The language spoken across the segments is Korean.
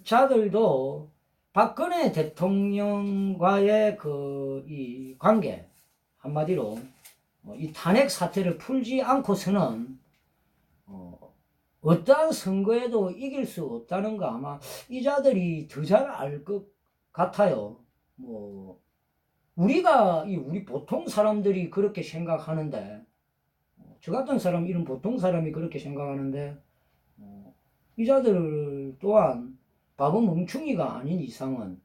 자들도 박근혜 대통령과의 이 관계, 한마디로 이 탄핵 사태를 풀지 않고서는 어떠한 선거에도 이길 수 없다는 거 아마 이 자들이 더 잘 알 것 같아요. 우리 보통 사람들이 그렇게 생각하는데, 저 같은 사람, 이런 보통 사람이 그렇게 생각하는데, 이 자들 또한 바보 멍충이가 아닌 이상은,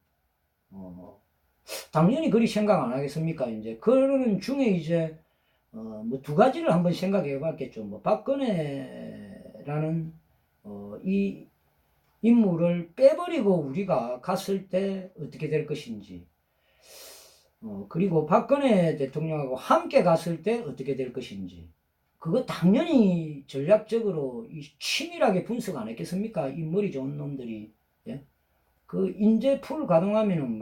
당연히 그리 생각 안 하겠습니까? 이제, 그러는 중에 이제, 두 가지를 한번 생각해 봤겠죠. 박근혜라는, 이 인물을 빼버리고 우리가 갔을 때 어떻게 될 것인지, 그리고 박근혜 대통령하고 함께 갔을 때 어떻게 될 것인지, 그거 당연히 전략적으로 치밀하게 분석 안 했겠습니까? 이 머리 좋은 놈들이. 예? 그 인재 풀 가동하면은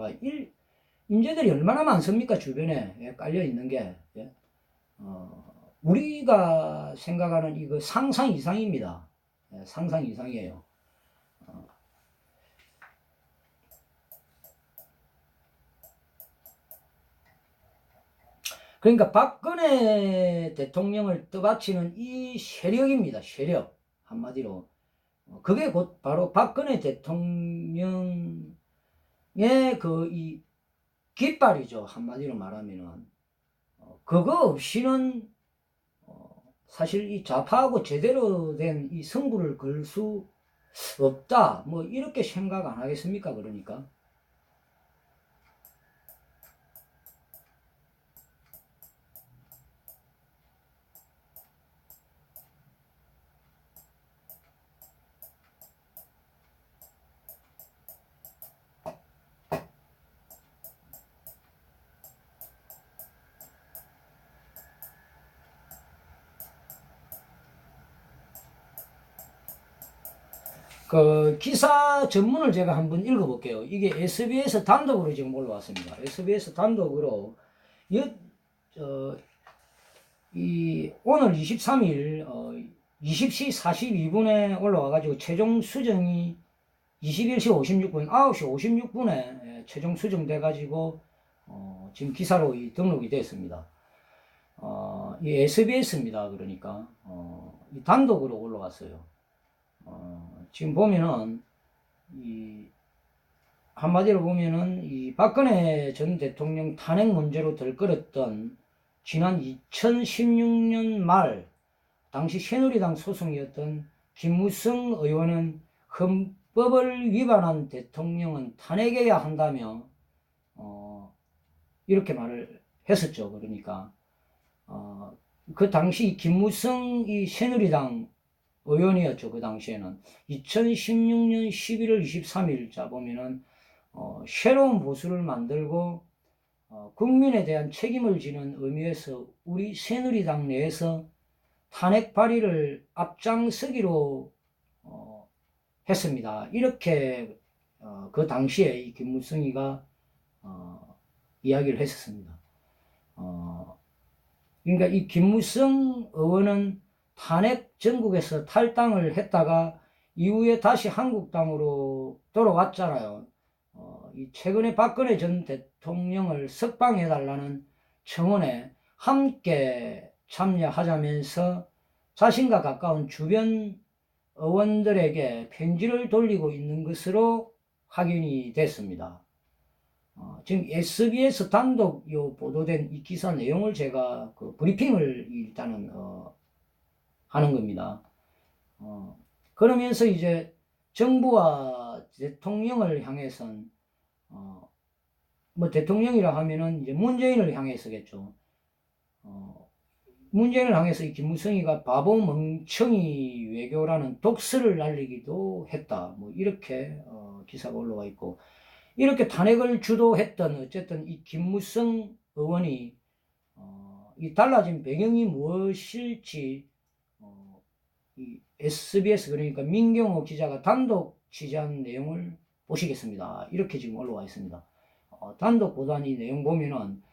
인재들이 얼마나 많습니까? 주변에 깔려 있는 게. 예? 우리가 생각하는 이거 상상 이상입니다. 예, 상상 이상이에요. 그러니까 박근혜 대통령을 떠받치는 이 세력입니다. 세력. 한마디로. 그게 곧 바로 박근혜 대통령의 이 깃발이죠. 한마디로 말하면은. 그거 없이는 사실 이 좌파하고 제대로 된 이 승부를 걸 수 없다. 이렇게 생각 안 하겠습니까? 그러니까. 그 기사 전문을 제가 한번 읽어볼게요. 이게 SBS 단독으로 지금 올라왔습니다. SBS 단독으로 오늘 23일 20시 42분에 올라와가지고 최종 수정이 21시 56분, 9시 56분에 최종 수정돼가지고 지금 기사로 등록이 됐습니다. 이 SBS입니다. 그러니까 이 단독으로 올라갔어요. 지금 보면은 한마디로 보면은 이 박근혜 전 대통령 탄핵 문제로 들끓었던 지난 2016년 말 당시 새누리당 소속이었던 김무성 의원은 헌법을 위반한 대통령은 탄핵해야 한다며 이렇게 말을 했었죠. 그러니까 그 당시 김무성 이 새누리당 의원이었죠. 그 당시에는 2016년 11월 23일 자 보면은 새로운 보수를 만들고 국민에 대한 책임을 지는 의미에서 우리 새누리당 내에서 탄핵 발의를 앞장서기로 했습니다. 이렇게 그 당시에 이 김무성이가 이야기를 했었습니다. 그러니까 이 김무성 의원은 탄핵 전국에서 탈당을 했다가 이후에 다시 한국당으로 돌아왔잖아요. 이 최근에 박근혜 전 대통령을 석방해달라는 청원에 함께 참여하자면서 자신과 가까운 주변 의원들에게 편지를 돌리고 있는 것으로 확인이 됐습니다. 지금 SBS 단독 보도된 이 기사 내용을 제가 그 브리핑을 일단은 하는 겁니다. 그러면서 이제 정부와 대통령을 향해선 대통령이라 하면은 이제 문재인을 향해서겠죠. 문재인을 향해서 이 김무성이가 바보 멍청이 외교라는 독설을 날리기도 했다. 이렇게 기사가 올라와 있고, 이렇게 탄핵을 주도했던 어쨌든 이 김무성 의원이 이 달라진 배경이 무엇일지 이 SBS 그러니까 민경호 기자가 단독 취재한 내용을 보시겠습니다. 이렇게 지금 올라와 있습니다. 단독 보도한 이 내용 보면은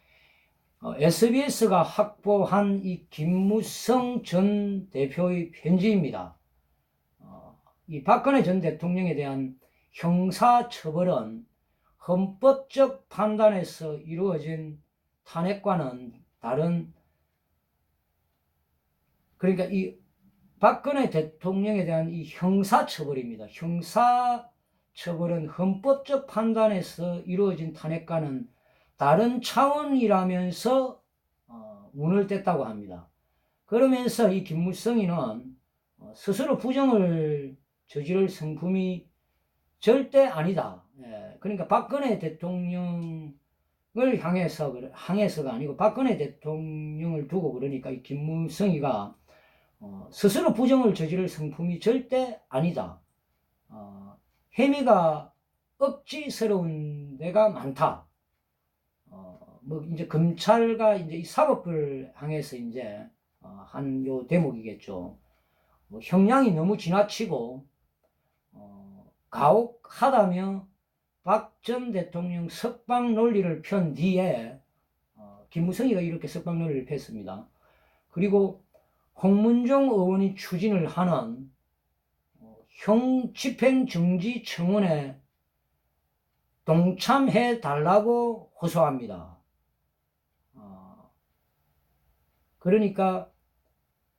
SBS가 확보한 이 김무성 전 대표의 편지입니다. 이 박근혜 전 대통령에 대한 형사처벌은 헌법적 판단에서 이루어진 탄핵과는 다른, 그러니까 이 박근혜 대통령에 대한 이 형사처벌입니다. 형사처벌은 헌법적 판단에서 이루어진 탄핵과는 다른 차원이라면서 문을 뗐다고 합니다. 그러면서 이 김무성이는 스스로 부정을 저지를 성품이 절대 아니다. 그러니까 박근혜 대통령을 향해서가 아니고 박근혜 대통령을 두고, 그러니까 이 김무성이가 스스로 부정을 저지를 성품이 절대 아니다. 혐의가 억지스러운 데가 많다. 뭐 이제 검찰과 이제 이 사법부를 향해서 이제 한 요 대목이겠죠. 뭐 형량이 너무 지나치고 가혹하다며 박 전 대통령 석방 논리를 편 뒤에 김무성이가 이렇게 석방 논리를 폈습니다. 그리고 홍문종 의원이 추진을 하는 형 집행정지 청원에 동참해 달라고 호소합니다. 그러니까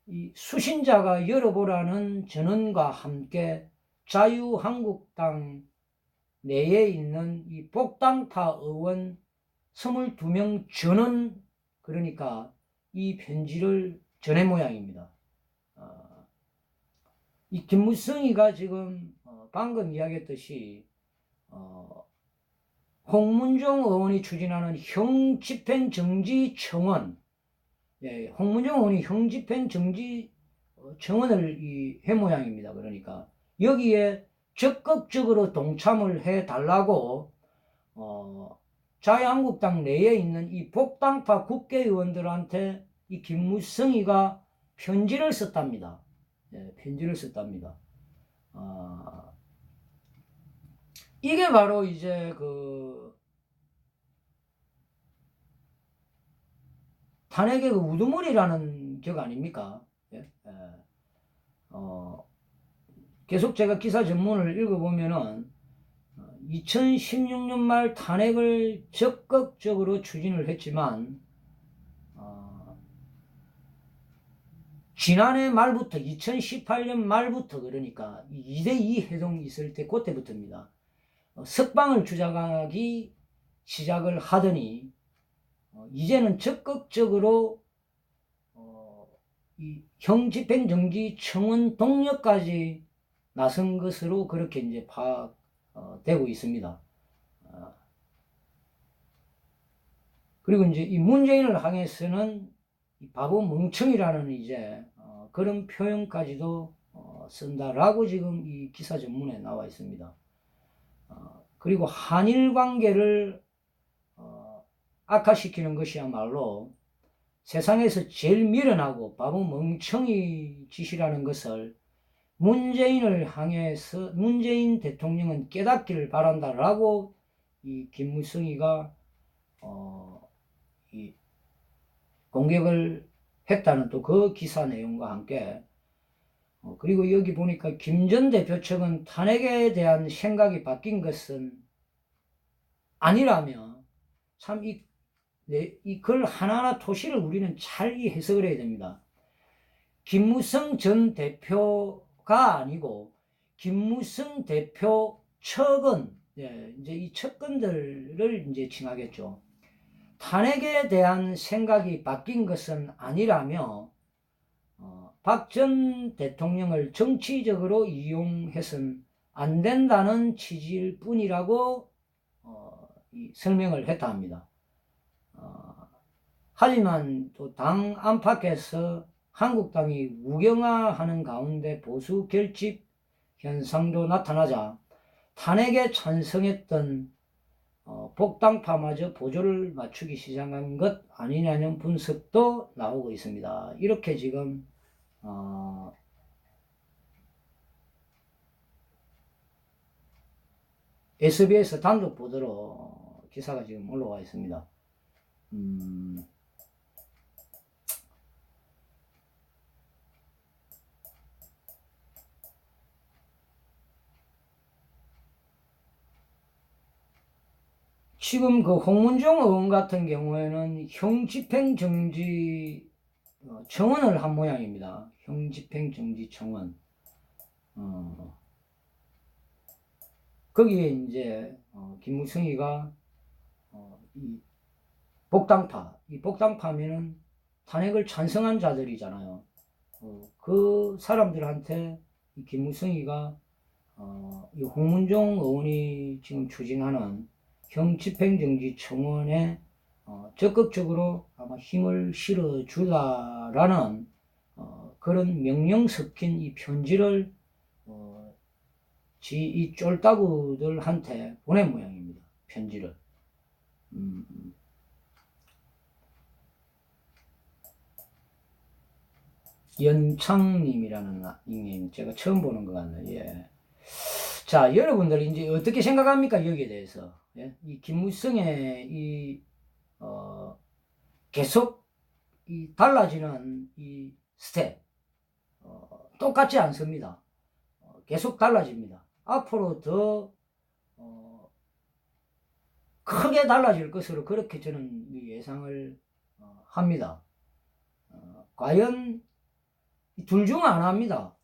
이 수신자가 열어보라는 전언과 함께 자유한국당 내에 있는 이 복당파 의원 22명 전원, 그러니까 이 편지를 전해 모양입니다. 이 김무성이가 지금 방금 이야기했듯이 홍문종 의원이 추진하는 형집행정지 청원, 홍문종 의원이 형집행정지 청원을 해 모양입니다. 그러니까 여기에 적극적으로 동참을 해달라고 자유한국당 내에 있는 이 복당파 국회의원들한테 이 김무성이가 편지를 썼답니다. 편지를 썼답니다. 이게 바로 이제 그 탄핵의 그 우두머리라는 격 아닙니까? 계속 제가 기사 전문을 읽어보면은 2016년 말 탄핵을 적극적으로 추진을 했지만 지난해 말부터 2018년 말부터, 그러니까 2대2 회동이 있을 때 그때부터입니다. 석방을 주장하기 시작을 하더니 이제는 적극적으로 이 형집행정지 청원 동력까지 나선 것으로 그렇게 이제 파악되고 있습니다. 그리고 이제 이 문재인을 향해서는 이 바보 멍청이라는 이제 그런 표현까지도 쓴다라고 지금 이 기사 전문에 나와 있습니다. 그리고 한일 관계를 악화시키는 것이야말로 세상에서 제일 미련하고 바보 멍청이 짓이라는 것을 문재인을 향해서 문재인 대통령은 깨닫기를 바란다라고 이 김무성이가 이 공격을 했다는 또 그 기사 내용과 함께 그리고 여기 보니까 김 전 대표 측은 탄핵에 대한 생각이 바뀐 것은 아니라며, 참 이 글 하나하나 토시를 우리는 잘 해석을 해야 됩니다. 김무성 전 대표가 아니고 김무성 대표 측은 이제 이 측근들을 이제 칭하겠죠. 탄핵에 대한 생각이 바뀐 것은 아니라며 박 전 대통령을 정치적으로 이용해서는 안 된다는 취지일 뿐이라고 설명을 했다 합니다. 하지만 또 당 안팎에서 한국당이 우경화하는 가운데 보수 결집 현상도 나타나자 탄핵에 찬성했던 복당파마저 보조를 맞추기 시작한 것 아니냐는 분석도 나오고 있습니다. 이렇게 지금 SBS 단독 보도로 기사가 지금 올라와 있습니다. 지금 그 홍문종 의원 같은 경우에는 형집행정지 청원을 한 모양입니다. 형집행정지 청원. 거기에 이제 김무성이가 이 복당파면은 탄핵을 찬성한 자들이잖아요. 그 사람들한테 이 김무성이가 이 홍문종 의원이 지금 추진하는 형집행정지 청원에 적극적으로 아마 힘을 실어주다라는 그런 명령 섞인 이 편지를 이 쫄따구들한테 보낸 모양입니다. 편지를. 연창님이라는 닉네임 제가 처음 보는 것 같네요. 예. 자, 여러분들 이제 어떻게 생각합니까? 여기에 대해서. 예? 이 김무성의 계속 달라지는 이 스텝 똑같지 않습니다. 계속 달라집니다. 앞으로 더 크게 달라질 것으로 그렇게 저는 예상을 합니다. 과연 둘 중 하나입니다.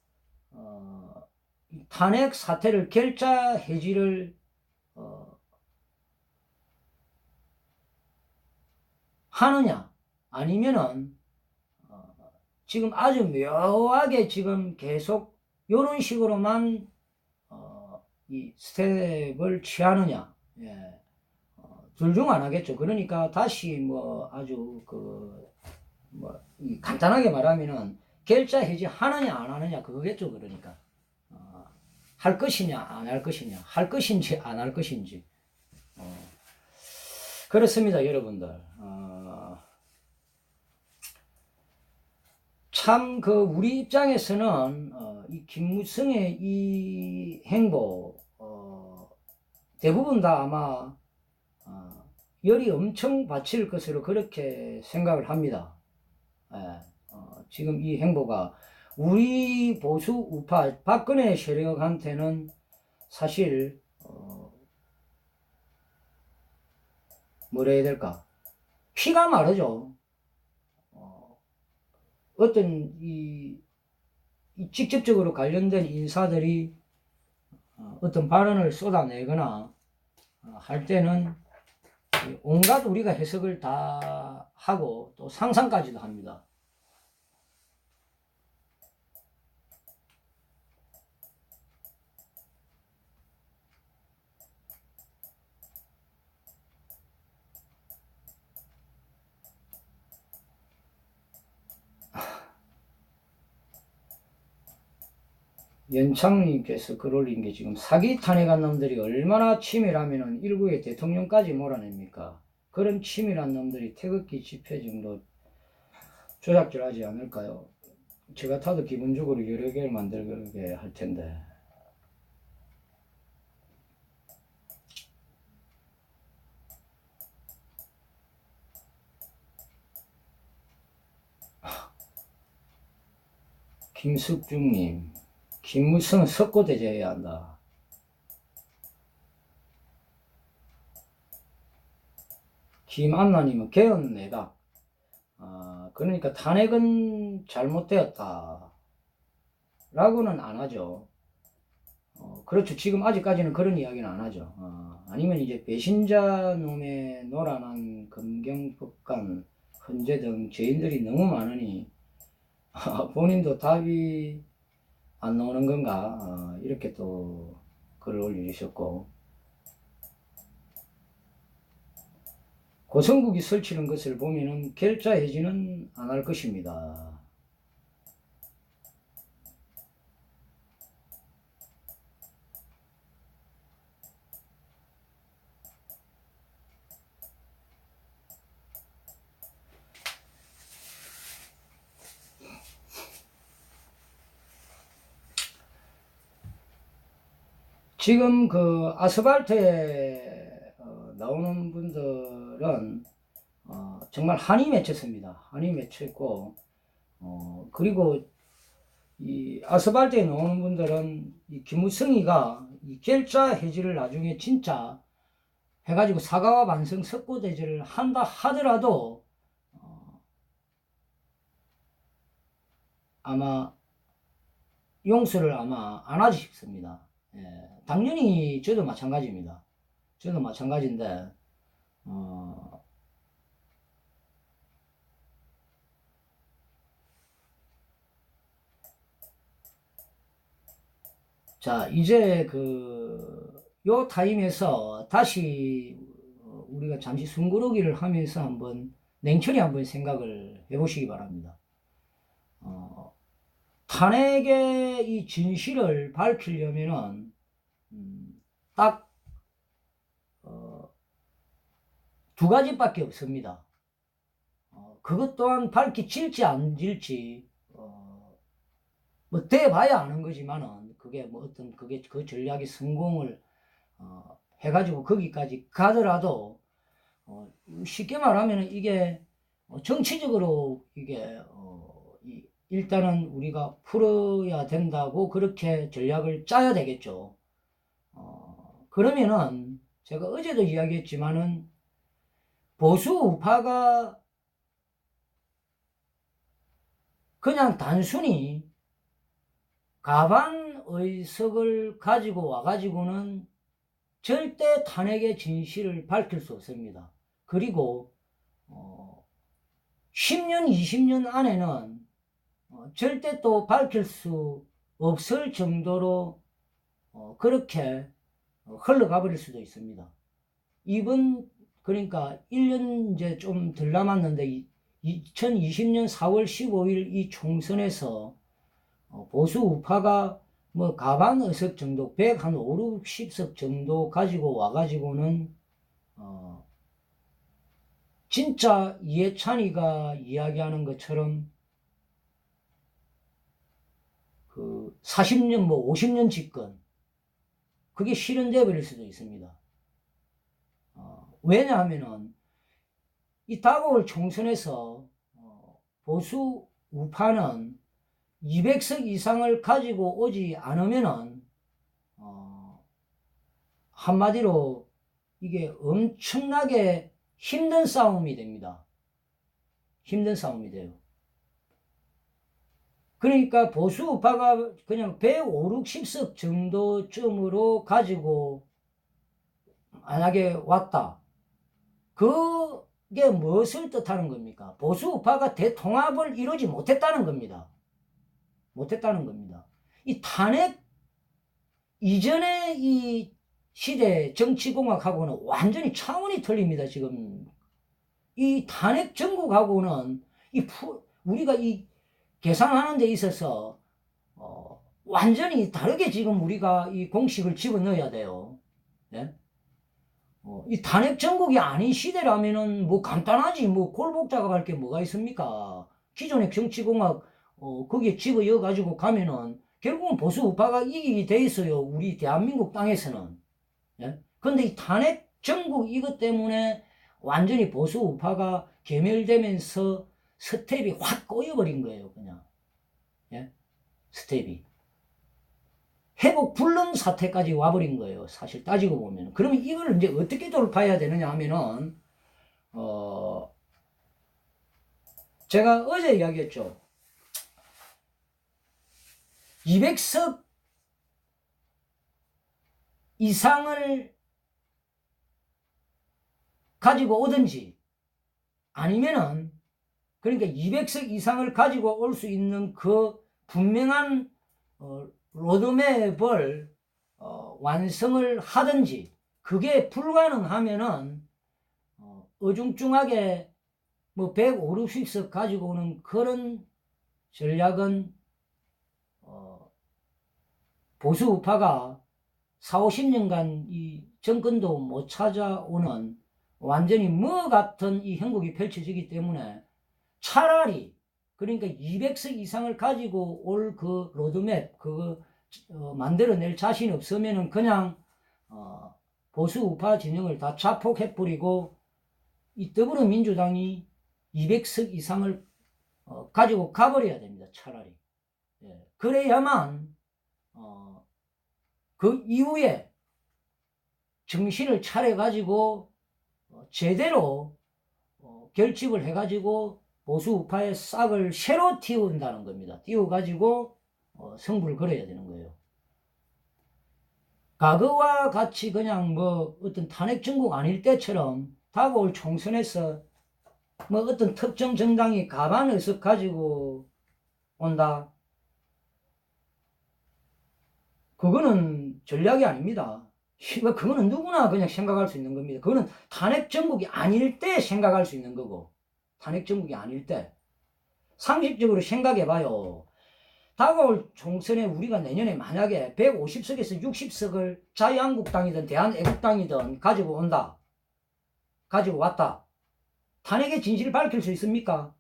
탄핵 사태를 결자 해지를 하느냐 아니면은 지금 아주 묘하게 지금 계속 이런 식으로만 이 스텝을 취하느냐. 예. 둘 중 하나겠죠. 그러니까 다시 뭐 아주 간단하게 말하면은 결자 해지 하느냐 안 하느냐 그거겠죠. 그러니까 할 것이냐 안 할 것이냐, 할 것인지 안 할 것인지. 그렇습니다, 여러분들. 참 우리 입장에서는 이 김무성의 이 행보 대부분 다 아마 열이 엄청 받칠 것으로 그렇게 생각을 합니다. 예, 지금 이 행보가 우리 보수 우파 박근혜 세력한테는 사실 뭐라 해야 될까, 피가 마르죠. 어떤 이 직접적으로 관련된 인사들이 어떤 발언을 쏟아내거나 할 때는 온갖 우리가 해석을 다 하고 또 상상까지도 합니다. 연창님께서 글 올린 게 지금 사기 탄핵한 놈들이 얼마나 치밀하면은 일국의 대통령까지 몰아냅니까? 그런 치밀한 놈들이 태극기 집회 정도 조작질하지 않을까요? 저 같아도 기본적으로 여러 개를 만들게 할 텐데. 김숙중님, 김무성은 석고대죄해야 한다. 김안나님은 개헌내각. 그러니까 탄핵은 잘못되었다 라고는 안 하죠. 그렇죠. 지금 아직까지는 그런 이야기는 안 하죠. 아니면 이제 배신자 놈의 노란한 검경법관 헌재 등 죄인들이 너무 많으니 본인도 답이 안 나오는 건가, 이렇게 또 글을 올려주셨고, 고성국이 설치는 것을 보면은 결자 해지는 안 할 것입니다. 지금 아스팔트에 나오는 분들은 정말 한이 맺혔습니다. 한이 맺혔고, 그리고 이 아스팔트에 나오는 분들은 이 김무성이가 이 결자 해지를 나중에 진짜 해가지고 사과와 반성 석고대죄를 한다 하더라도 아마 용서를 아마 안 하지 싶습니다. 예, 당연히 저도 마찬가지입니다. 저도 마찬가지인데 자, 이제 요 타임에서 다시 우리가 잠시 숨고르기를 하면서 한번 냉철히 한번 생각을 해보시기 바랍니다. 탄핵의 이 진실을 밝히려면은 딱 두 가지밖에 없습니다. 그것 또한 밝혀질지 안 질지 뭐 돼봐야 아는 거지만은 그게 뭐 어떤 그게 그 전략의 성공을 해가지고 거기까지 가더라도 쉽게 말하면 이게 정치적으로 이게 일단은 우리가 풀어야 된다고 그렇게 전략을 짜야 되겠죠. 그러면은 제가 어제도 이야기했지만은 보수 우파가 그냥 단순히 가반 의석을 가지고 와가지고는 절대 탄핵의 진실을 밝힐 수 없습니다. 그리고 10년, 20년 안에는 절대 또 밝힐 수 없을 정도로 그렇게 흘러가 버릴 수도 있습니다. 이번 그러니까 1년 이제 좀 덜 남았는데 2020년 4월 15일 이 총선에서 보수 우파가 뭐 가반 의석 정도 100 한 5, 60석 정도 가지고 와가지고는 진짜 이해찬이가 이야기하는 것처럼 40년 뭐 50년 집권 그게 실현되어 버릴 수도 있습니다. 왜냐하면은 이 다가올 총선에서 보수 우파는 200석 이상을 가지고 오지 않으면은 한마디로 이게 엄청나게 힘든 싸움이 됩니다. 힘든 싸움이 돼요. 그러니까 보수 우파가 그냥 150, 60석 정도쯤으로 가지고 만약에 왔다. 그게 무엇을 뜻하는 겁니까? 보수 우파가 대통합을 이루지 못했다는 겁니다. 못했다는 겁니다. 이 탄핵 이전의 이 시대 정치공학하고는 완전히 차원이 틀립니다. 지금 이 탄핵 정국하고는 우리가 이 계산하는 데 있어서 완전히 다르게 지금 우리가 이 공식을 집어넣어야 돼요. 네? 이 탄핵 정국이 아닌 시대라면은 뭐 간단하지 뭐 골복작업할 게 뭐가 있습니까? 기존의 정치공학 거기에 집어넣어 가지고 가면은 결국은 보수 우파가 이기게 돼 있어요. 우리 대한민국 땅에서는. 예? 근데 이 탄핵 정국 이것 때문에 완전히 보수 우파가 괴멸되면서 스텝이 확 꼬여버린 거예요. 그냥. 예? 스텝이. 회복 불능 사태까지 와버린 거예요. 사실 따지고 보면. 그러면 이걸 이제 어떻게 돌파해야 되느냐 하면은, 제가 어제 이야기했죠. 200석 이상을 가지고 오든지, 아니면은, 그러니까 200석 이상을 가지고 올 수 있는 그 분명한, 로드맵을 완성을 하든지 그게 불가능하면은 어중중하게 뭐 150석 가지고 오는 그런 전략은 보수 우파가 4, 50년간 이 정권도 못 찾아오는 완전히 뭐 같은 이 형국이 펼쳐지기 때문에 차라리 그러니까 200석 이상을 가지고 올 그 로드맵 그거 만들어낼 자신 없으면은 그냥 보수 우파 진영을 다 자폭해버리고 이 더불어민주당이 200석 이상을 가지고 가버려야 됩니다. 차라리. 예. 그래야만 그 이후에 정신을 차려가지고 제대로 결집을 해가지고 보수 우파의 싹을 새로 틔운다는 겁니다. 틔워가지고 승부를 걸어야 되는 거예요. 과거와 같이 그냥 뭐 어떤 탄핵 정국 아닐 때처럼 다가올 총선에서 뭐 어떤 특정 정당이 가만 의석 가지고 온다. 그거는 전략이 아닙니다. 그거는 누구나 그냥 생각할 수 있는 겁니다. 그거는 탄핵 정국이 아닐 때 생각할 수 있는 거고, 탄핵 정국이 아닐 때. 상식적으로 생각해봐요. 다가올 총선에 우리가 내년에 만약에 150석에서 60석을 자유한국당이든 대한애국당이든 가지고 온다. 가지고 왔다. 탄핵의 진실을 밝힐 수 있습니까?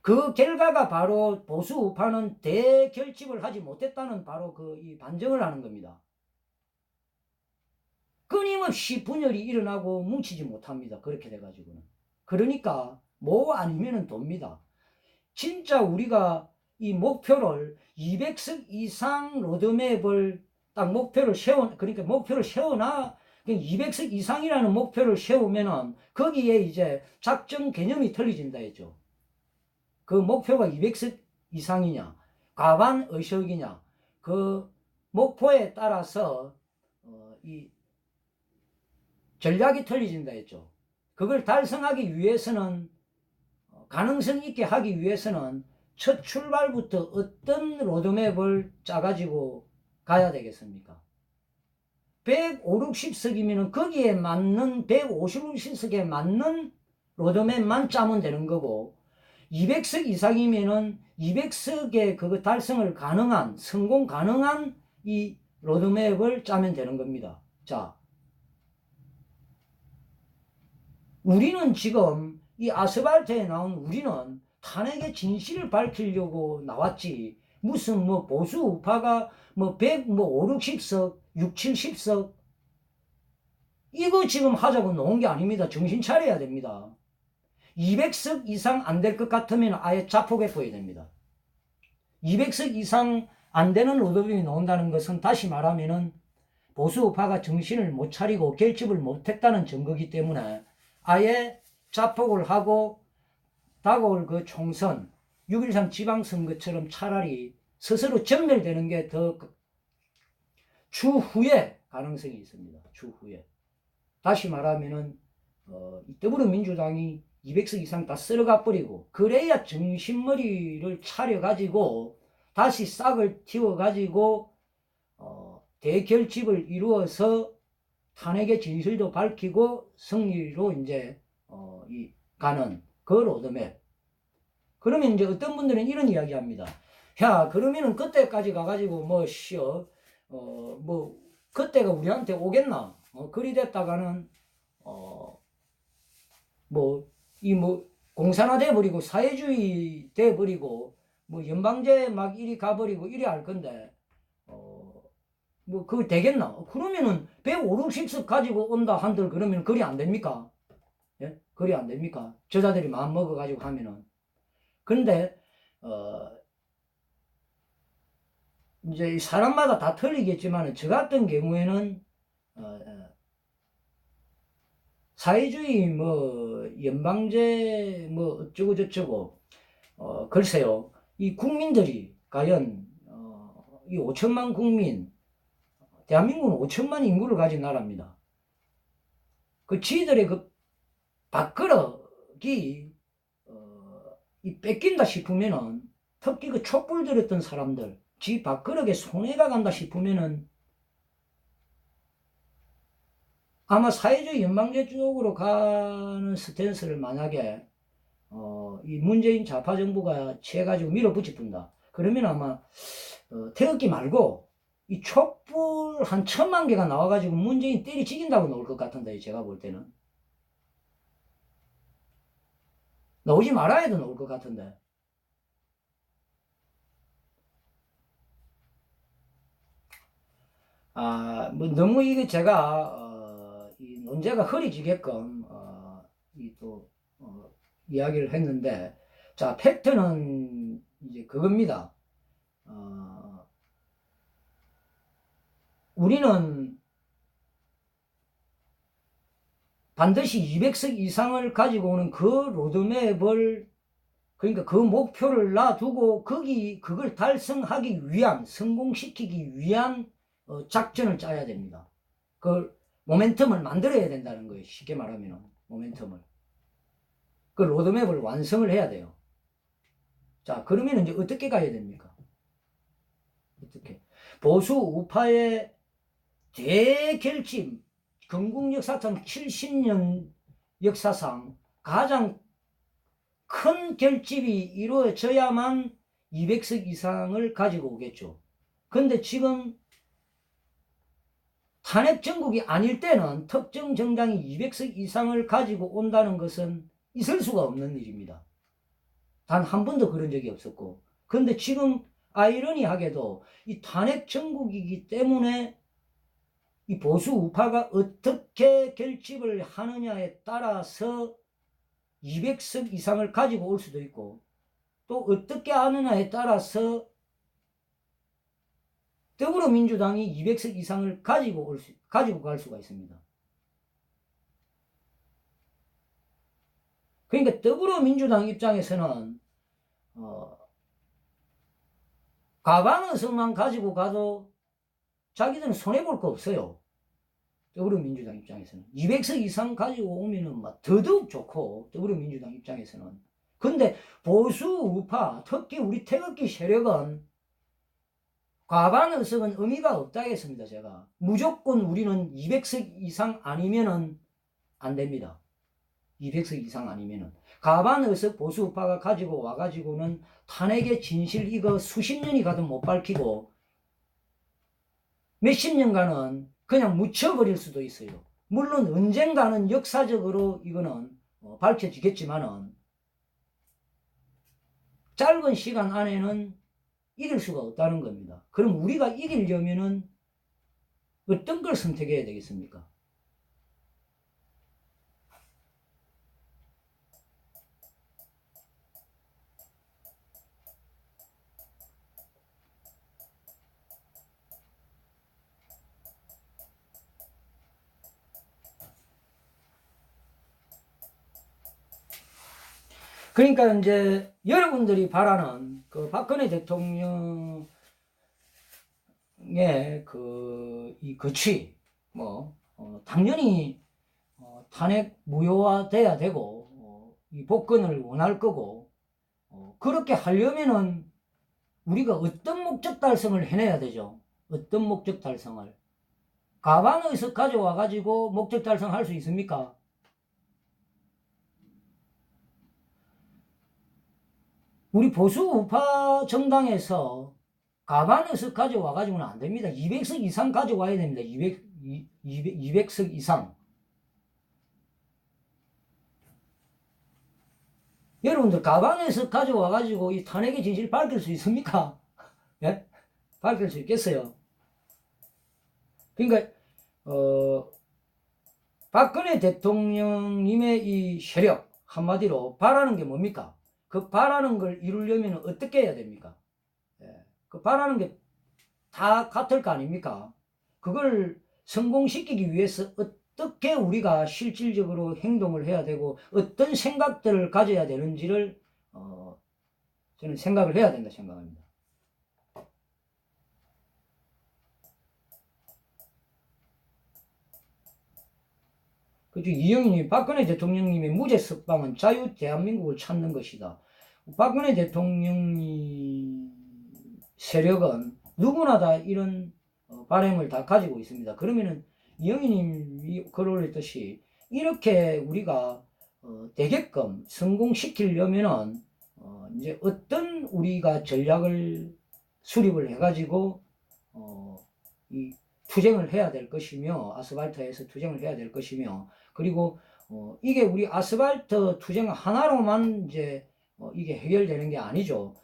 그 결과가 바로 보수 우파는 대결집을 하지 못했다는 바로 이 반증을 하는 겁니다. 끊임없이 분열이 일어나고 뭉치지 못합니다. 그렇게 돼가지고는. 그러니까 뭐 아니면은 돕니다. 진짜 우리가 이 목표를 200석 이상 로드맵을 딱 목표를 그러니까 목표를 세워놔. 200석 이상이라는 목표를 세우면은 거기에 이제 작전 개념이 틀려진다 했죠. 그 목표가 200석 이상이냐, 과반 의석이냐, 그 목표에 따라서 이 전략이 틀려진다 했죠. 그걸 달성하기 위해서는 가능성 있게 하기 위해서는 첫 출발부터 어떤 로드맵을 짜가지고 가야 되겠습니까? 150, 60석이면 거기에 맞는 150, 60석에 맞는 로드맵만 짜면 되는 거고 200석 이상이면은 200석의 그거 달성을 가능한 성공 가능한 이 로드맵을 짜면 되는 겁니다. 자, 우리는 지금 이 아스팔트에 나온 우리는 탄핵의 진실을 밝히려고 나왔지. 무슨 뭐 보수 우파가 뭐 100, 뭐 5, 60석, 6, 70석 이거 지금 하자고 놓은 게 아닙니다. 정신 차려야 됩니다. 200석 이상 안 될 것 같으면 아예 자폭해버려야 됩니다. 200석 이상 안 되는 로드맵이 나온다는 것은 다시 말하면은 보수 우파가 정신을 못 차리고 결집을 못했다는 증거이기 때문에 아예 자폭을 하고 다가올 그 총선 6.13 지방선거처럼 차라리 스스로 전멸되는 게 더 추후에 가능성이 있습니다. 추후에. 다시 말하면은 더불어민주당이 200석 이상 다 쓸어가 버리고 그래야 정신머리를 차려가지고 다시 싹을 틔워가지고 대결집을 이루어서 탄핵의 진실도 밝히고 승리로 이제 가는 그 로드맵. 그러면 이제 어떤 분들은 이런 이야기 합니다. 야, 그러면은 그때까지 가가지고 뭐 그때가 우리한테 오겠나? 그리 됐다가는 공산화 돼버리고 사회주의 돼버리고 뭐 연방제 막 이리 가버리고 이리 할 건데 뭐 그거 되겠나? 그러면은 150석 가지고 온다 한들 그러면 그리 안 됩니까? 예? 그리 안 됩니까? 저자들이 마음 먹어가지고 하면은. 근데 이제 사람마다 다 틀리겠지만 저 같은 경우에는 사회주의 뭐 연방제 뭐 어쩌고 저쩌고 글쎄요. 이 국민들이 과연 이 5천만 국민 대한민국은 5천만 인구를 가진 나라입니다. 그 지들의 그 밥그릇이 이 뺏긴다 싶으면은 특히 그 촛불 들었던 사람들 지 밥그릇에 손해가 간다 싶으면은 아마 사회주의 연방제 쪽으로 가는 스탠스를 만약에 이 문재인 좌파 정부가 취해가지고 밀어붙이푼다. 그러면 아마 태극기 말고 이 촛불 한 1,000만 개가 나와가지고 문재인 때리 죽인다고 나올 것 같은데 제가 볼 때는 나오지 말아야 해도 나올 것 같은데. 뭐 너무 이게 제가 이 논제가 흐려지게끔 이야기를 했는데, 자, 팩트는 이제 그겁니다. 우리는 반드시 200석 이상을 가지고 오는 그 로드맵을, 그러니까 그 목표를 놔두고 그걸 달성하기 위한, 성공시키기 위한 작전을 짜야 됩니다. 그 모멘텀을 만들어야 된다는 거예요. 쉽게 말하면 모멘텀을. 그 로드맵을 완성을 해야 돼요. 자, 그러면 이제 어떻게 가야 됩니까? 어떻게? 보수 우파의 대결집, 건국 역사상 70년 역사상 가장 큰 결집이 이루어져야만 200석 이상을 가지고 오겠죠. 근데 지금 탄핵 정국이 아닐 때는 특정 정당이 200석 이상을 가지고 온다는 것은 있을 수가 없는 일입니다. 단 한 번도 그런 적이 없었고. 근데 지금 아이러니하게도 이 탄핵 정국이기 때문에 이 보수 우파가 어떻게 결집을 하느냐에 따라서 200석 이상을 가지고 올 수도 있고, 또 어떻게 하느냐에 따라서 더불어민주당이 200석 이상을 가지고 갈 수가 있습니다. 그러니까 더불어민주당 입장에서는 과반의석만 가지고 가도 자기들은 손해볼 거 없어요. 더불어민주당 입장에서는 200석 이상 가지고 오면은 막 더더욱 좋고, 더불어민주당 입장에서는. 근데 보수 우파, 특히 우리 태극기 세력은 과반 의석은 의미가 없다 했습니다. 제가 무조건 우리는 200석 이상 아니면은 안 됩니다. 200석 이상 아니면은 과반 의석 보수 우파가 가지고 와가지고는 탄핵의 진실 이거 수십 년이 가도 못 밝히고 몇십 년간은 그냥 묻혀버릴 수도 있어요. 물론 언젠가는 역사적으로 이거는 밝혀지겠지만은 짧은 시간 안에는 이길 수가 없다는 겁니다. 그럼 우리가 이기려면은 어떤 걸 선택해야 되겠습니까? 그러니까 이제 여러분들이 바라는 그 박근혜 대통령의 이 거취, 당연히 탄핵 무효화돼야 되고, 이 복권을 원할 거고, 그렇게 하려면은 우리가 어떤 목적 달성을 해내야 되죠? 어떤 목적 달성을? 과반 의석 가져와가지고 목적 달성할 수 있습니까? 우리 보수 우파 정당에서 과반 의석 가져와가지고는 안 됩니다. 200석 이상 가져와야 됩니다. 200석 이상. 여러분들 과반 의석 가져와가지고 이 탄핵의 진실 밝힐 수 있습니까? 예? 밝힐 수 있겠어요? 그러니까 박근혜 대통령님의 이 세력 한마디로 바라는 게 뭡니까? 그 바라는 걸 이루려면 어떻게 해야 됩니까? 예. 그 바라는 게 다 같을 거 아닙니까? 그걸 성공시키기 위해서 어떻게 우리가 실질적으로 행동을 해야 되고 어떤 생각들을 가져야 되는지를 저는 생각을 해야 된다 생각합니다. 그죠? 이영희님, 박근혜 대통령님의 무죄 석방은 자유 대한민국을 찾는 것이다. 박근혜 대통령님 세력은 누구나 다 이런 바람을 다 가지고 있습니다. 그러면은 이영희님이 글 올렸듯이 이렇게 우리가 되게끔 성공시키려면은 이제 어떤 우리가 전략을 수립을 해가지고 이 투쟁을 해야 될 것이며, 아스팔트에서 투쟁을 해야 될 것이며, 그리고 이게 우리 아스팔트 투쟁 하나로만 이제 이게 해결되는 게 아니죠.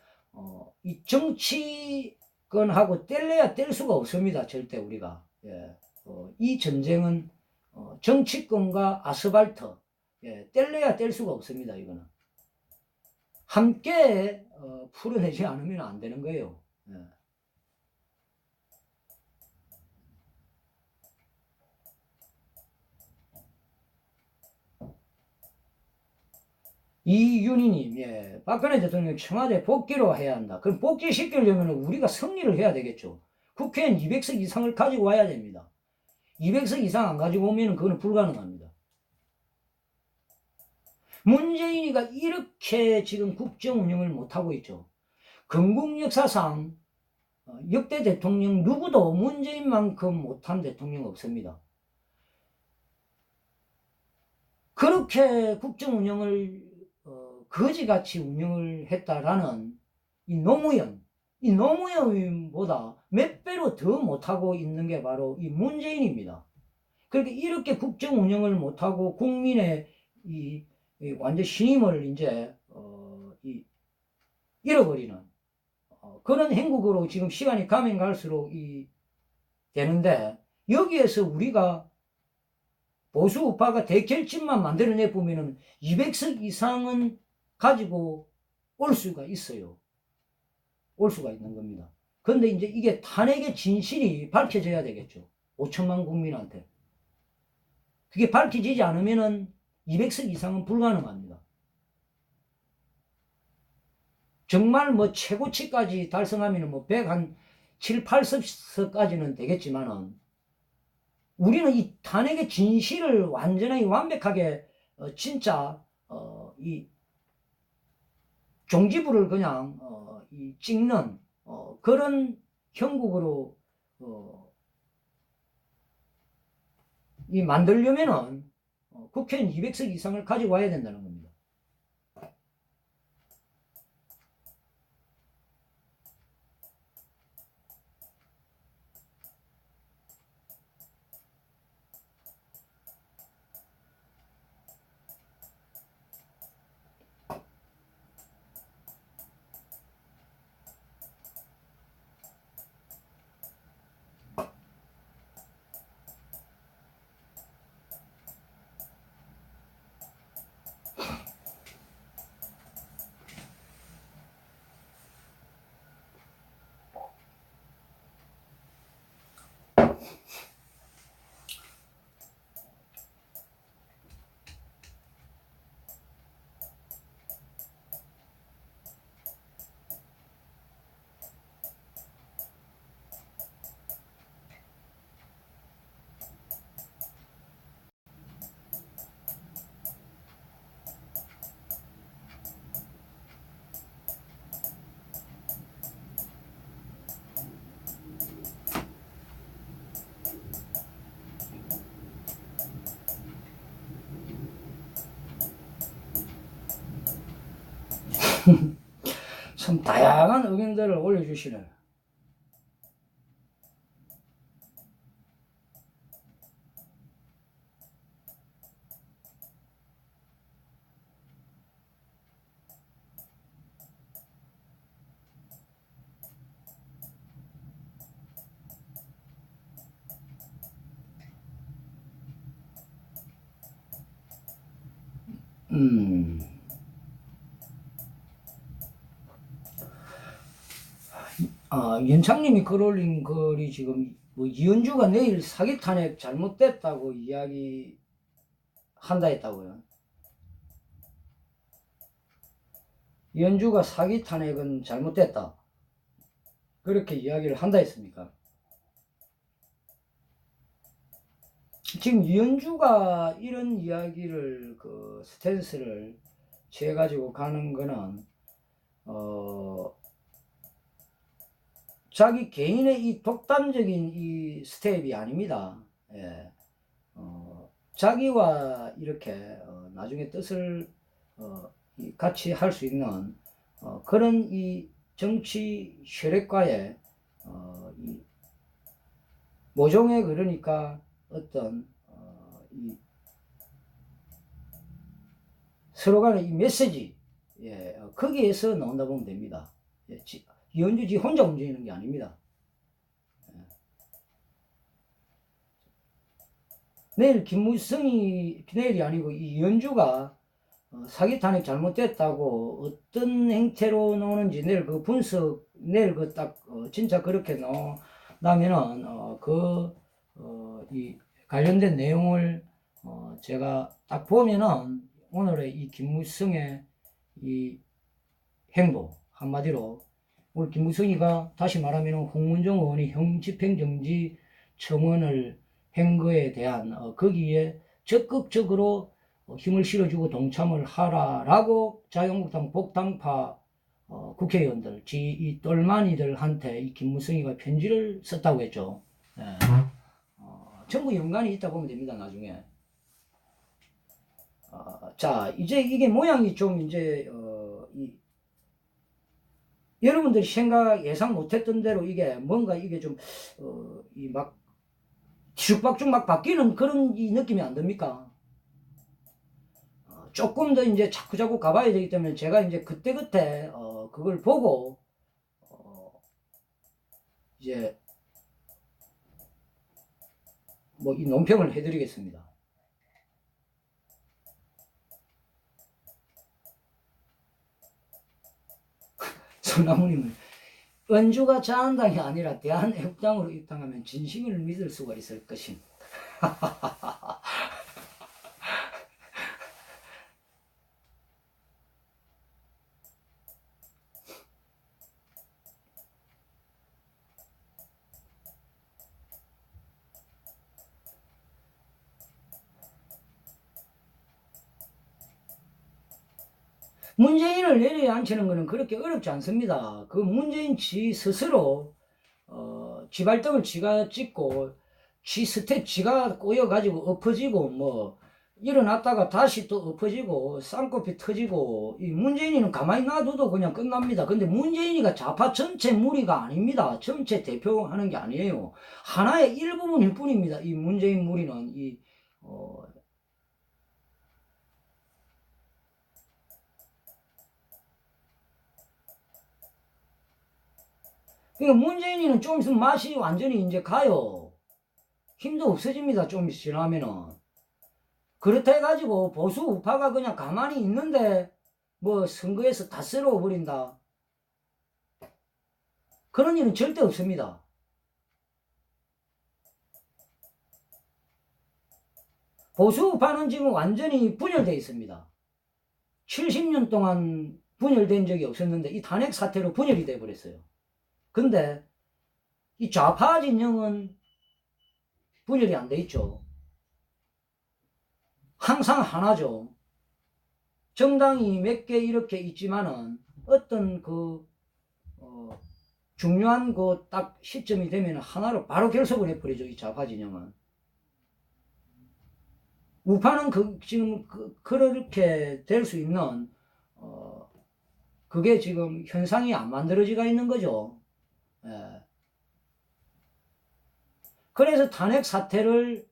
이 정치권하고 뗄래야 뗄 수가 없습니다. 절대 우리가. 예. 이 전쟁은 정치권과 아스팔트, 예, 뗄래야 뗄 수가 없습니다. 이거는 함께 풀어내지 않으면 안 되는 거예요. 예. 이윤희님, 예, 박근혜 대통령 청와대 복귀로 해야 한다. 그럼 복귀시키려면 우리가 승리를 해야 되겠죠. 국회의원 200석 이상을 가지고 와야 됩니다. 200석 이상 안 가지고 오면 그거는 불가능합니다. 문재인이가 이렇게 지금 국정 운영을 못하고 있죠. 건국 역사상 역대 대통령 누구도 문재인만큼 못한 대통령 없습니다. 그렇게 국정 운영을 거지같이 운영을 했다라는 이 노무현보다 몇 배로 더 못하고 있는 게 바로 이 문재인입니다. 그렇게 이렇게 국정 운영을 못하고 국민의 이 완전 신임을 이제 잃어버리는 그런 행국으로 지금 시간이 가면 갈수록 되는데, 여기에서 우리가 보수 우파가 대결집만 만들어내 보면은 200석 이상은 가지고 올 수가 있어요. 올 수가 있는 겁니다. 그런데 이제 이게 탄핵의 진실이 밝혀져야 되겠죠. 5천만 국민한테. 그게 밝혀지지 않으면은 200석 이상은 불가능합니다. 정말 뭐 최고치까지 달성하면 뭐 107, 8석까지는 되겠지만은, 우리는 이 탄핵의 진실을 완전히 완벽하게 진짜 이 종지부를 그냥 찍는 그런 형국으로 만들려면은 국회의원 200석 이상을 가지고 와야 된다는 겁니다. 참 다양한 의견들을 올려주시네. 연창님이 글 올린 글이 지금 뭐 이현주가 내일 사기 탄핵 잘못됐다고 이야기한다 했다고요. 이현주가 사기 탄핵은 잘못됐다, 그렇게 이야기를 한다 했습니까? 지금 이현주가 이런 이야기를 스탠스를 취해가지고 가는 거는 자기 개인의 이 독단적인 이 스텝이 아닙니다. 예. 자기와 이렇게 나중에 뜻을 같이 할 수 있는 그런 이 정치 혈액과의 이 모종의, 그러니까 어떤 이 서로 간의 이 메시지, 예, 거기에서 나온다 보면 됩니다. 예, 이현주 혼자 움직이는 게 아닙니다. 예. 내일 김무성이, 내일이 아니고 이현주가 사기 탄핵 잘못됐다고 어떤 행태로 나오는지 내일 그 분석, 내일 그 딱 진짜 그렇게 나오면은 이 관련된 내용을 제가 딱 보면은 오늘의 이 김무성의 이 행보, 한마디로 오늘 김무성이가 다시 말하면 홍문종 의원이 형 집행정지 청원을 한 거에 대한 거기에 적극적으로 힘을 실어주고 동참을 하라라고 자유한국당 복당파 국회의원들, 이 똘마니들한테 이 김무성이가 편지를 썼다고 했죠. 예. 전부 연관이 있다 보면 됩니다, 나중에. 자, 이제 이게 모양이 좀 이제, 여러분들이 예상 못했던 대로 이게 뭔가 이게 좀, 뒤죽박죽 막 바뀌는 그런 이 느낌이 안 듭니까? 조금 더 이제 자꾸자꾸 가봐야 되기 때문에 제가 이제 그때그때, 그걸 보고, 이제, 뭐 이 논평을 해드리겠습니다. 성나무님은 은주가 자한당이 아니라 대한애국당으로 입당하면 진심을 믿을 수가 있을 것임. 문재인을 내려야 앉히는 것은 그렇게 어렵지 않습니다. 그 문재인 지 스스로 지 발등을 지가 찍고 지 스텝 지가 꼬여가지고 엎어지고 뭐 일어났다가 다시 또 엎어지고 쌍꺼풀 터지고 이 문재인이는 가만히 놔둬도 그냥 끝납니다. 근데 문재인이가 좌파 전체 무리가 아닙니다. 전체 대표하는 게 아니에요. 하나의 일부분일 뿐입니다. 이 문재인 무리는 그러니까 문재인이는 좀 있으면 맛이 완전히 이제 가요. 힘도 없어집니다. 좀 지나면은. 그렇다 해가지고 보수 우파가 그냥 가만히 있는데 뭐 선거에서 다 쓸어버린다. 그런 일은 절대 없습니다. 보수 우파는 지금 완전히 분열되어 있습니다. 70년 동안 분열된 적이 없었는데 이 탄핵 사태로 분열이 돼버렸어요. 근데 이 좌파 진영은 분열이 안 돼 있죠. 항상 하나죠. 정당이 몇 개 이렇게 있지만은 어떤 중요한 그 딱 시점이 되면 하나로 바로 결속을 해버리죠. 이 좌파 진영은. 우파는 지금 그렇게 될 수 있는 그게 지금 현상이 안 만들어지가 있는 거죠. 예. 그래서 탄핵 사태를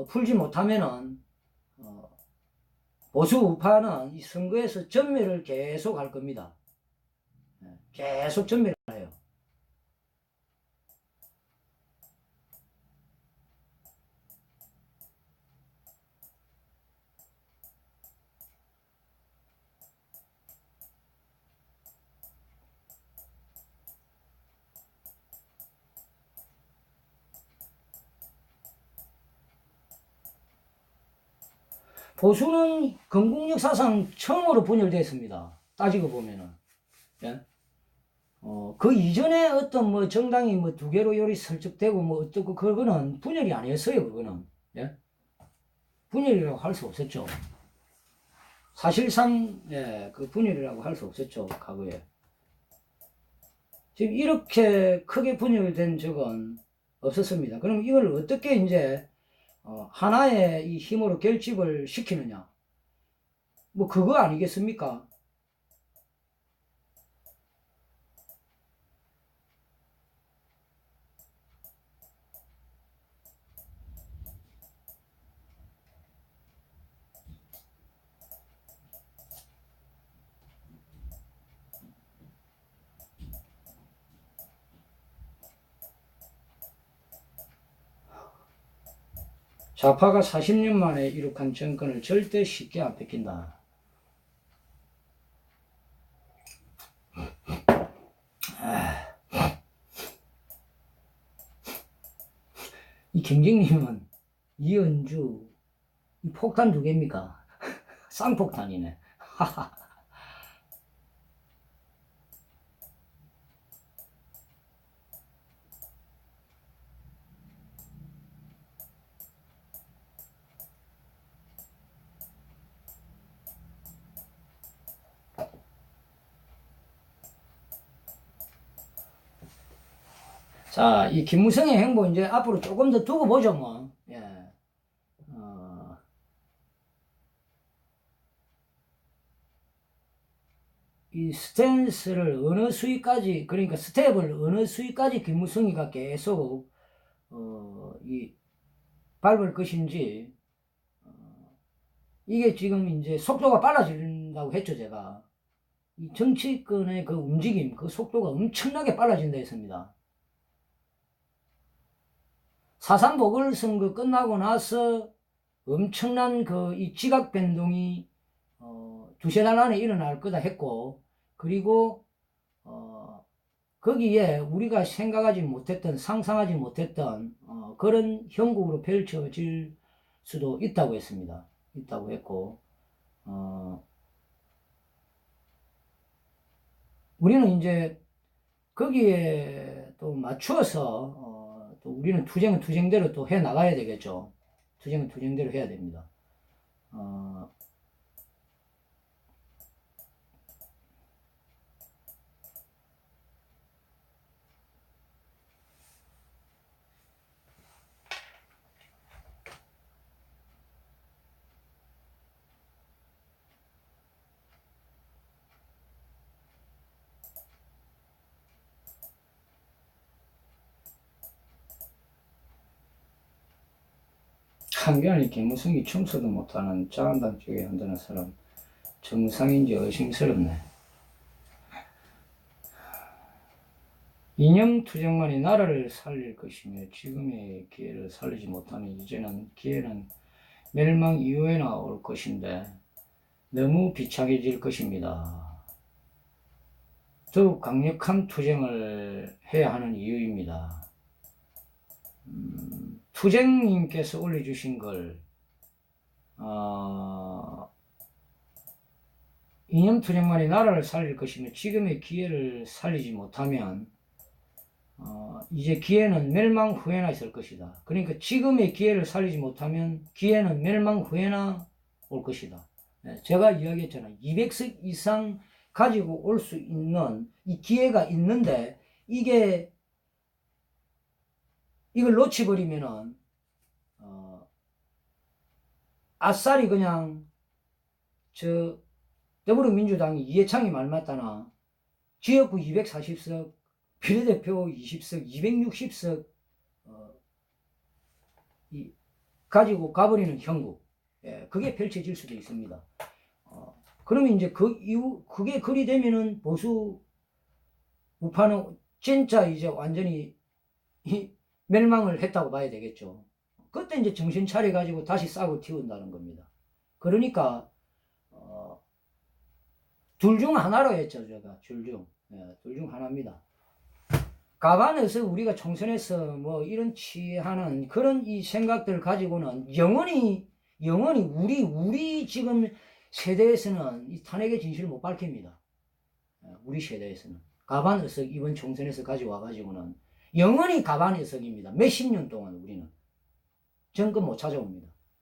풀지 못하면은 보수 우파는 이 선거에서 전멸을 계속 할 겁니다. 예. 계속 전멸을 해요. 보수는 건국 역사상 처음으로 분열됐습니다. 따지고 보면은. 예? 그 이전에 어떤 뭐 정당이 뭐 두 개로 요리 설정되고 뭐 어떻고 그거는 분열이 아니었어요. 그거는. 예? 분열이라고 할 수 없었죠. 사실상 예, 그 분열이라고 할 수 없었죠. 과거에. 지금 이렇게 크게 분열된 적은 없었습니다. 그럼 이걸 어떻게 이제 하나의 이 힘으로 결집을 시키느냐? 뭐 그거 아니겠습니까? 좌파가 40년 만에 이룩한 정권을 절대 쉽게 안 뺏긴다. 이 경쟁님은 이은주 이 폭탄 두 개입니까? 쌍폭탄이네. 자, 이 김무성의 행보 이제 앞으로 조금 더 두고 보죠, 뭐. 예. 이 스탠스를 어느 수위까지, 그러니까 스텝을 어느 수위까지 김무성이가 계속, 밟을 것인지, 이게 지금 이제 속도가 빨라진다고 했죠, 제가. 이 정치권의 그 움직임, 그 속도가 엄청나게 빨라진다 했습니다. 4.3 보궐선거 끝나고 나서 엄청난 그 이 지각 변동이 두세 달 안에 일어날 거다 했고, 그리고 거기에 우리가 생각하지 못했던, 상상하지 못했던 그런 형국으로 펼쳐질 수도 있다고 했습니다. 있다고 했고, 우리는 이제 거기에 또 맞추어서 또 우리는 투쟁은 투쟁대로 또 해 나가야 되겠죠. 투쟁은 투쟁대로 해야 됩니다. 한겨울에 김무성이 춤춰도 못하는 자한당 쪽에 한다는 사람 정상인지 의심스럽네. 이념 투쟁만이 나라를 살릴 것이며 지금의 기회를 살리지 못하니 이제는 기회는 멸망 이후에나 올 것인데 너무 비참해질 것입니다. 더욱 강력한 투쟁을 해야 하는 이유입니다. 투쟁님께서 올려주신 걸 이념 투쟁만이 나라를 살릴 것이며 지금의 기회를 살리지 못하면 이제 기회는 멸망 후에나 있을 것이다. 그러니까 지금의 기회를 살리지 못하면 기회는 멸망 후에나 올 것이다. 제가 이야기했잖아요. 200석 이상 가지고 올 수 있는 이 기회가 있는데 이걸 놓치버리면은 아싸리 그냥 더불어민주당이 이해창이 말 맞다나 지역구 240석, 비례대표 20석, 260석 가지고 가버리는 형국, 그게 펼쳐질 수도 있습니다. 그러면 이제 그 이후 그게 그리 되면은 보수 우파는 진짜 이제 완전히 멸망을 했다고 봐야 되겠죠. 그때 이제 정신 차려 가지고 다시 싸고 튀운다는 겁니다. 그러니까 둘 중 하나로 했죠, 제가. 둘 중 하나입니다. 가반에서 우리가 총선에서 뭐 이런 취하는 그런 이 생각들 가지고는 영원히 우리 지금 세대에서는 이 탄핵의 진실을 못 밝힙니다. 우리 세대에서는. 가반 의석 이번 총선에서 가져와 가지고는 영원히 가반 의석입니다. 몇십 년 동안 우리는 정권 못 찾아옵니다.